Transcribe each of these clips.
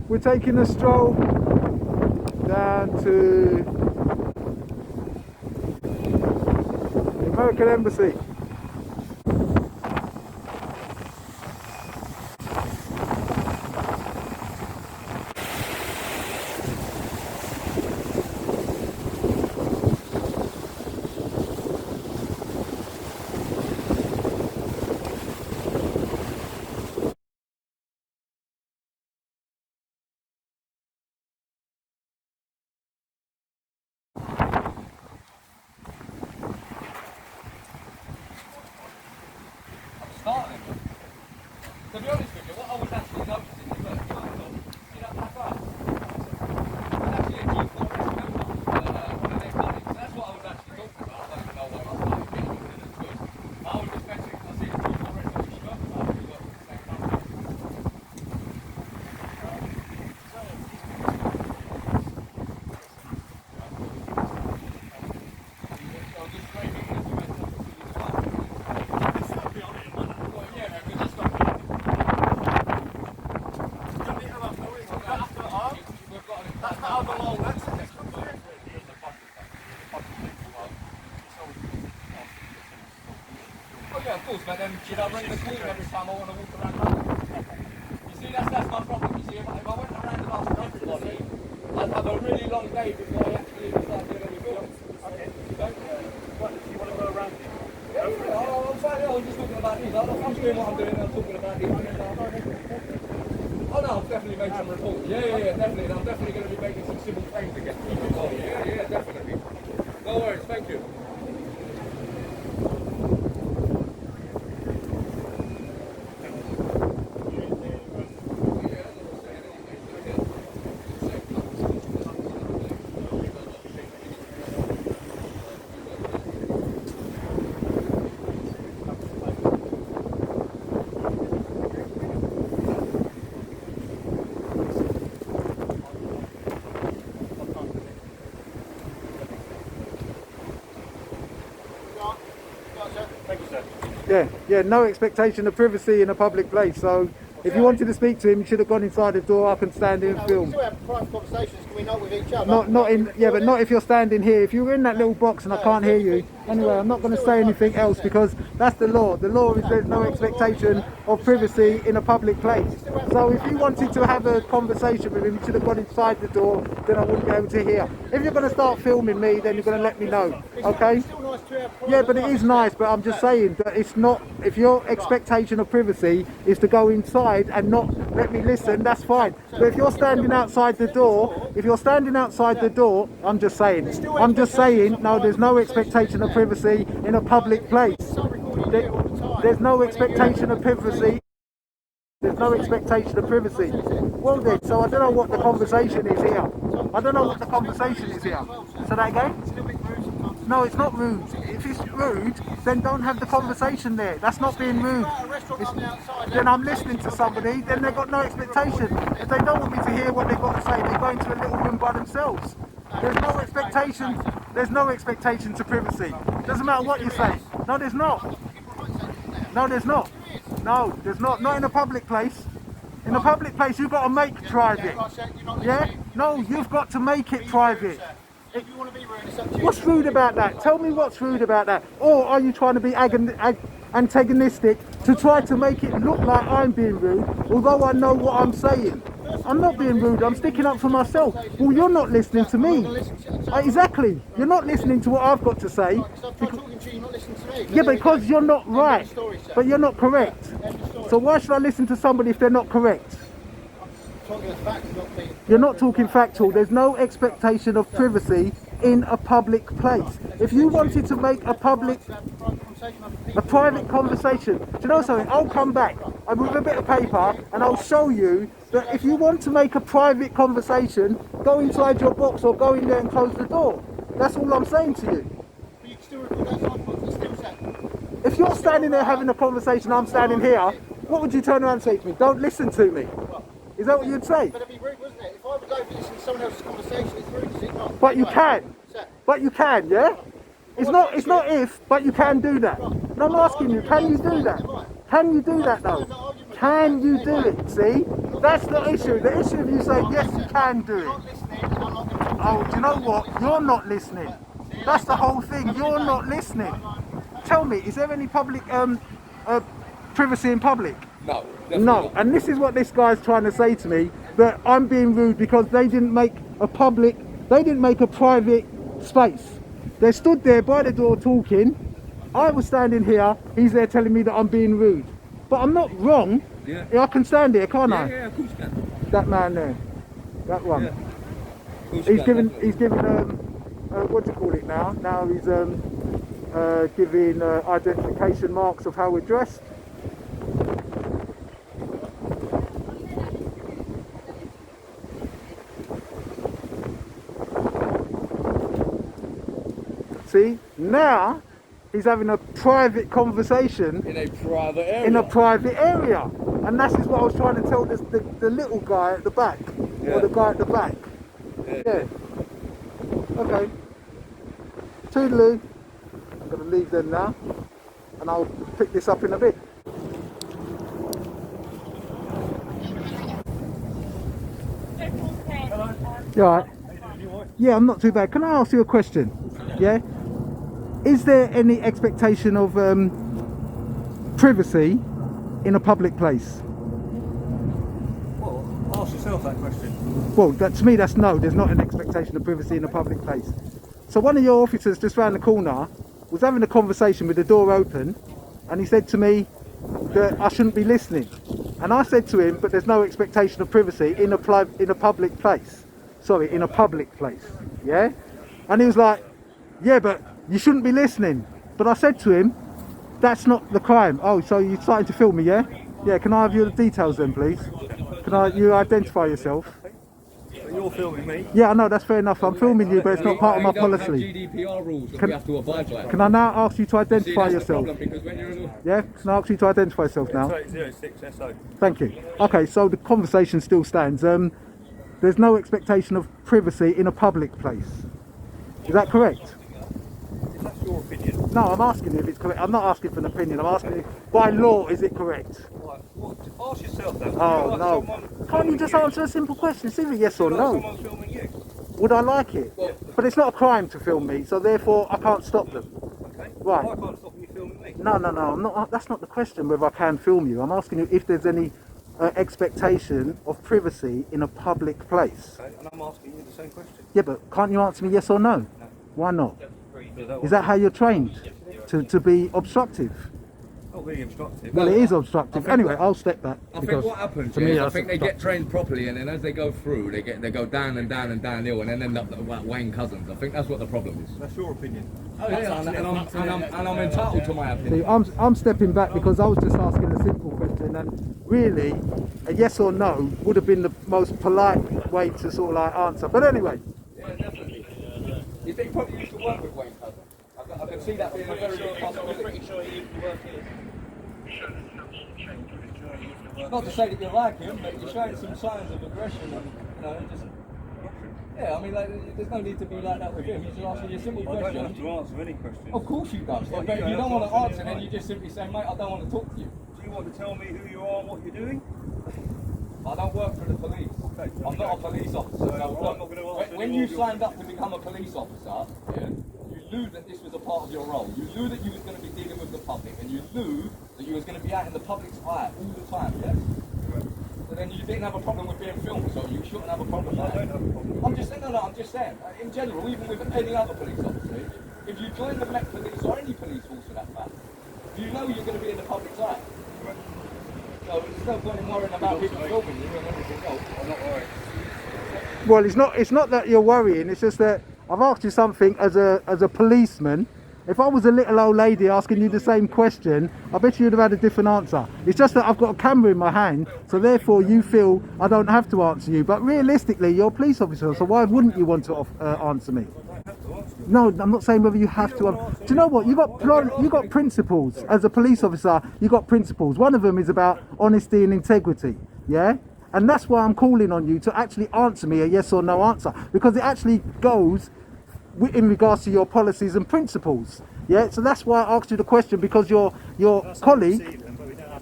We're taking a stroll down to the American Embassy. Starting. To be honest with you, what I was actually noticing is that see that back up? It's actually a G4 one of their colours. That's what I was actually talking about. I don't even know what I started getting into this good. I was just mentioning, I see a G4 red that we spoke about. We got the same colour. I'll just straight in this way. Yeah, of course, but then should I ring the call every time I want to walk around London? You see, that's my problem. You see, if I went around and asked everybody, I'd have a really long day before I actually start doing any films. Okay. What, do you want to go around here? Yeah, I'm fine. I was just talking about these. I'm doing what I'm doing. I'm talking about these. Oh no, I'm definitely making some reports. Yeah, definitely. And I'm definitely going to be making some civil claims against people. Oh yeah, definitely. No worries. Thank you. Thank you, Yeah, sir. yeah, no expectation of privacy in a public place. So if you wanted to speak to him, you should have gone inside the door. I can stand here and We film. still have private conversations, can we not, with each other? Not in, yeah, but not if you're standing here. If you're in that little box and I can't hear you. Anyway, I'm not going to say anything else because that's the law. The law is there's no expectation of privacy in a public place. So if you wanted to have a conversation with him, you should have gone inside the door, then I wouldn't be able to hear. If you're going to start filming me, then you're going to let me know, okay? Yeah, but it is nice, but I'm just saying that it's not, if your expectation of privacy is to go inside and not let me listen, that's fine. But if you're standing outside the door, I'm just saying, no, there's no expectation of privacy in a public place. There's no expectation of privacy. There's no expectation of privacy. Well then, so I don't know what the conversation is here. Say that again? No, it's not rude. If it's rude, then don't have the conversation there. That's not being rude. Then I'm listening to somebody, then they've got no expectation. If they don't want me to hear what they've got to say, they go into a little room by themselves. There's no expectation to privacy. Doesn't matter what you say. No, there's not. No, there's not. No, there's not. Not in a public place. In a public place, you've got to make private. Yeah? No, you've got to make it private. If you want to be rude, it's up to you. What's rude about that? Tell me what's rude about that. Or are you trying to be antagonistic to try to make it look like I'm being rude, although I know what I'm saying? I'm not being rude, I'm sticking up for myself. Well, you're not listening to me. Exactly. You're not listening to what I've got to say. Yeah, because you're not right. But you're not correct. So why should I listen to somebody if they're not correct? You're not talking factual. There's no expectation of privacy in a public place. If you wanted to make a private conversation, do you know something? I'll come back with a bit of paper and I'll show you that if you want to make a private conversation, go inside your box or go in there and close the door. That's all I'm saying to you. If you're standing there having a conversation, I'm standing here, what would you turn around and say to me? Don't listen to me. Is that what you'd say? But it'd be rude, wouldn't it? If I was over listening to someone else's conversation, it's rude, is it not? But you can. But you can, yeah? It's not if, but you can do that. No, I'm asking you, can you do that? Can you do that though? Can you do it? See? That's the issue. The issue of you saying yes, you can do it. Not listening, and I'm not going to talk. Oh, do you know what? You're not listening. That's the whole thing. You're not listening. Tell me, is there any public privacy in public? No. Definitely No. not. And this is what this guy's trying to say to me, that I'm being rude because they didn't make a private space. They stood there by the door talking. I was standing here. He's there telling me that I'm being rude. But I'm not wrong. Yeah. I can stand here, can't I? Yeah, of course you can. That man there. That one. Yeah. Of course you He's can, given definitely. what do you call it now? Now he's giving identification marks of how we're dressed. See, now he's having a private conversation In a private area. in a private area, and that's just what I was trying to tell the little guy at the back, Yeah. or the guy at the back. Yeah. Yeah. Okay. Toodaloo. I'm going to leave them now, and I'll pick this up in a bit. You alright? Yeah, I'm not too bad. Can I ask you a question? Yeah? Is there any expectation of privacy in a public place? Well, ask yourself that question. Well, to me that's no. There's not an expectation of privacy in a public place. So one of your officers just round the corner was having a conversation with the door open, and he said to me that I shouldn't be listening. And I said to him, but there's no expectation of privacy in a public place. Sorry, in a public place. Yeah? And he was like, yeah, but you shouldn't be listening. But I said to him, that's not the crime. Oh, so you're starting to film me, yeah? Yeah, can I have your details then, please? You identify yourself? But you're filming me. Yeah, I know, that's fair enough. I'm filming you, but it's not part of my We don't have policy. GDPR rules that we have to abide by. Can I now ask you to See, identify that's the yourself? problem, because when you're in a... Yeah? Can I ask you to identify yourself now? 3006 SO. Thank you. Okay, so the conversation still stands. There's no expectation of privacy in a public place. Is that correct? If that's your opinion, No, I'm asking you if it's correct. I'm not asking for an opinion. I'm asking you, by law, is it correct? right, well, ask yourself that. Would Oh, you like no. someone Can't you filming just you? answer a simple question? It's either yes or Would you like no. someone filming you? Would I like it? But it's not a crime to film me, so therefore I can't stop them. Okay. Right. I can't stop you filming me. No, I'm not. That's not the question whether I can film you. I'm asking you if there's any expectation of privacy in a public place. Okay, and I'm asking you the same question. Yeah, but can't you answer me yes or no? Why not? Is that how you're trained? To be obstructive? not really obstructive? Well, it is obstructive. Anyway, I'll step back. I because think what happens to me is, I that's think they get obstructive. trained properly, and then as they go through, they go down and down and downhill, and then end up like Wayne Cousins. I think that's what the problem is. That's your opinion. Oh, yeah, and I'm entitled to my opinion. See, I'm stepping back because I was just asking a simple question, and really, a yes or no would have been the most polite way to sort of like answer. But anyway, Yeah, definitely. You think probably used to work with Wayne Cousins? I can see that being a very good possibility. Not to say that you like him, but you're showing some signs of aggression, and just. Yeah, I mean, like, there's no need to be like that with him. He's just asking you a simple I don't have question. to answer any questions. Of course you don't. Well, But you if you have don't to want to answer answer, then any you just simply say, mate, I don't want to talk to you. Do you want to tell me who you are and what you're doing? I don't work for the police. Okay. I'm not a police officer. So, No, I'm look, not gonna answer when any you of your signed up to become a police officer, yeah, you knew that this was a part of your role. You knew that you was going to be dealing with the public, and you knew that you was going to be out in the public's eye all the time, yes? So then you didn't have a problem with being filmed, so you shouldn't have a problem with I that. don't have a problem. I'm just saying, no, I'm just saying, in general, even with any other police officer, if you join the Met Police or any police force for that matter, you know you're going to be in the public's eye. So there's no point in worrying about people filming you and everything else. I'm not worried. well, it's not that you're worrying. It's just that I've asked you something as a policeman. If I was a little old lady asking you the same question, I bet you'd have had a different answer. It's just that I've got a camera in my hand, so therefore you feel I don't have to answer you. But realistically, you're a police officer, so why wouldn't you want to answer me? No, I'm not saying whether you have to. Do you know what? You got principles as a police officer. You got principles. One of them is about honesty and integrity. Yeah, and that's why I'm calling on you to actually answer me a yes or no answer, because it actually goes in regards to your policies and principles. Yeah, so that's why I asked you the question, because your colleague.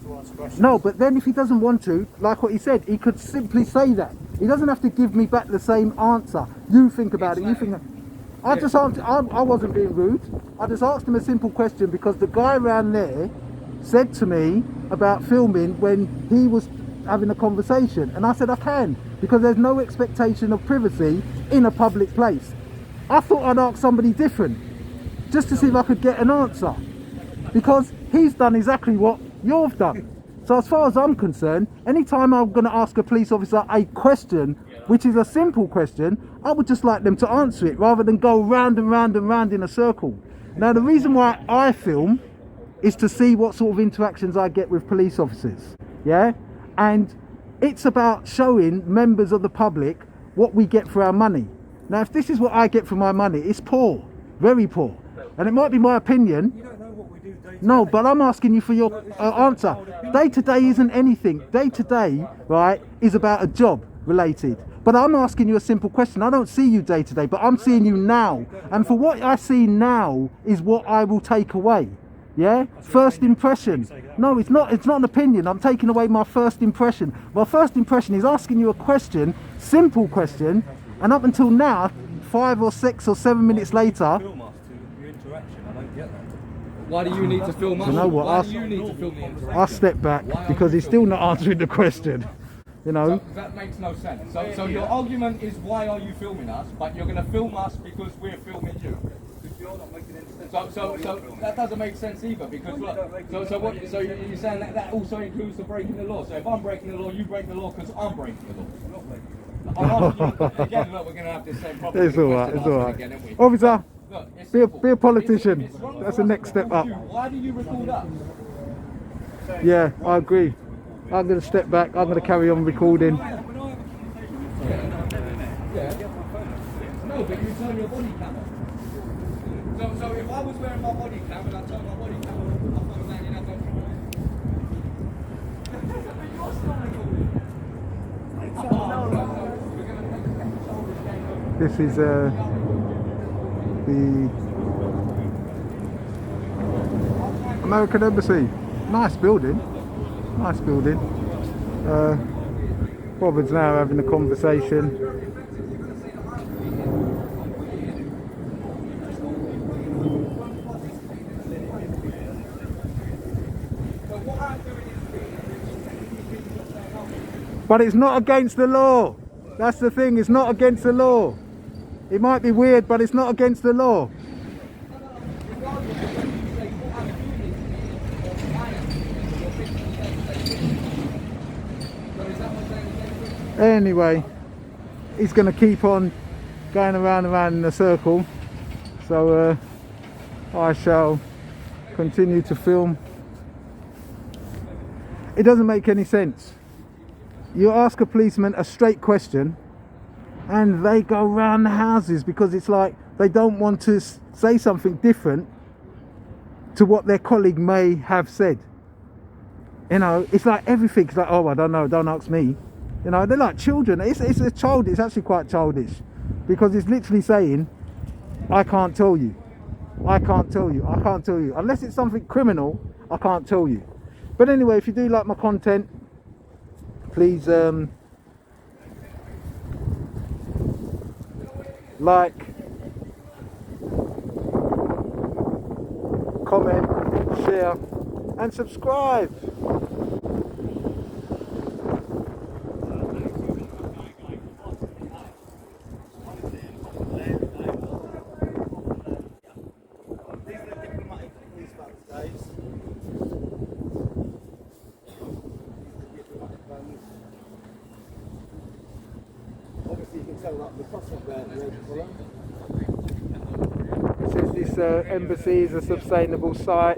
have to ask questions. No, but then if he doesn't want to, like what he said, he could simply say that. He doesn't have to give me back the same answer. You think about it, you think that. I just answered, I wasn't being rude. I just asked him a simple question because the guy around there said to me about filming when he was having a conversation. And I said I can, because there's no expectation of privacy in a public place. I thought I'd ask somebody different, just to see if I could get an answer. Because he's done exactly what you've done. So as far as I'm concerned, anytime I'm going to ask a police officer a question, which is a simple question, I would just like them to answer it rather than go round and round and round in a circle. Now the reason why I film is to see what sort of interactions I get with police officers, yeah? And it's about showing members of the public what we get for our money. Now if this is what I get for my money, it's poor, very poor. And it might be my opinion. You don't know what we do day to No, day. but I'm asking you for your answer. Day to day isn't anything. Day to day, right, is about a job related. But I'm asking you a simple question. I don't see you day to day, but I'm seeing you now. And for what I see now is what I will take away. Yeah? First impression. No, it's not an opinion. I'm taking away my first impression. My first impression is asking you a question, simple question, and up until now, 5 or 6 or 7 minutes later, Film us to your interaction. I don't get that. Why do you need to film us? you know what, Why I'll- do you need to film the interaction? I step back because he's still not answering the question. You know? So that makes no sense. So your argument is, why are you filming us? But you're going to film us because we're filming you. Because you're not making any sense. So that doesn't make sense either. Because look, so you're saying that also includes the breaking the law. So if I'm breaking the law, you break the law because I'm breaking the law. I'm not making I'm asking you again. Look, we're going to have this same problem. It's alright, it's Question alright. again, aren't we? Officer, Look, it's be a simple. politician. It's wrong That's for the us next to step record up. you. Why do you record us? Yeah, I agree. I'm going to step back. I'm going to carry on recording. Yeah. No, but you turn your body cam on. So if I was wearing my body cam and I turn my body cam on, I thought that, you know, but you're still recording. This is the American Embassy. Nice building. Nice building. Robin's now having a conversation. But it's not against the law. That's the thing, it's not against the law. It might be weird, but it's not against the law. Anyway, he's going to keep on going around and around in a circle. So I shall continue to film. It doesn't make any sense. You ask a policeman a straight question and they go round the houses because it's like they don't want to say something different to what their colleague may have said. You know, it's like everything's like, oh, I don't know, don't ask me. You know, they're like children. It's a child. It's actually quite childish because it's literally saying, I can't tell you. I can't tell you. I can't tell you. Unless it's something criminal, I can't tell you. But anyway, if you do like my content, please like, comment, share and subscribe. Obviously, you can tell that the crosswalk there, the red colour. It says this embassy is a sustainable site.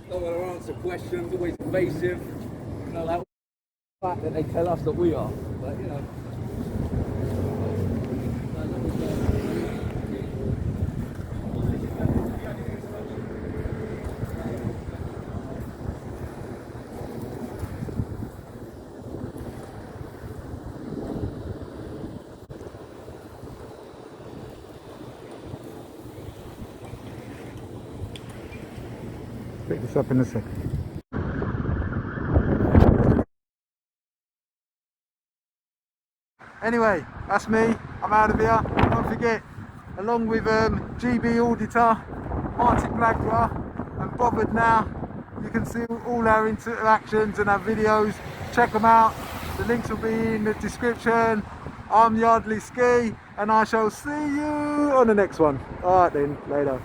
Don't want to answer questions, always evasive. You know, that fact that they tell us that we are. But you know. Pick this up in a second. Anyway, that's me. I'm out of here. Don't forget, along with GB Auditor, Martin Blagler, and Bothered Now, you can see all our interactions and our videos. Check them out. The links will be in the description. I'm Yardley Ski, and I shall see you on the next one. Alright then, later.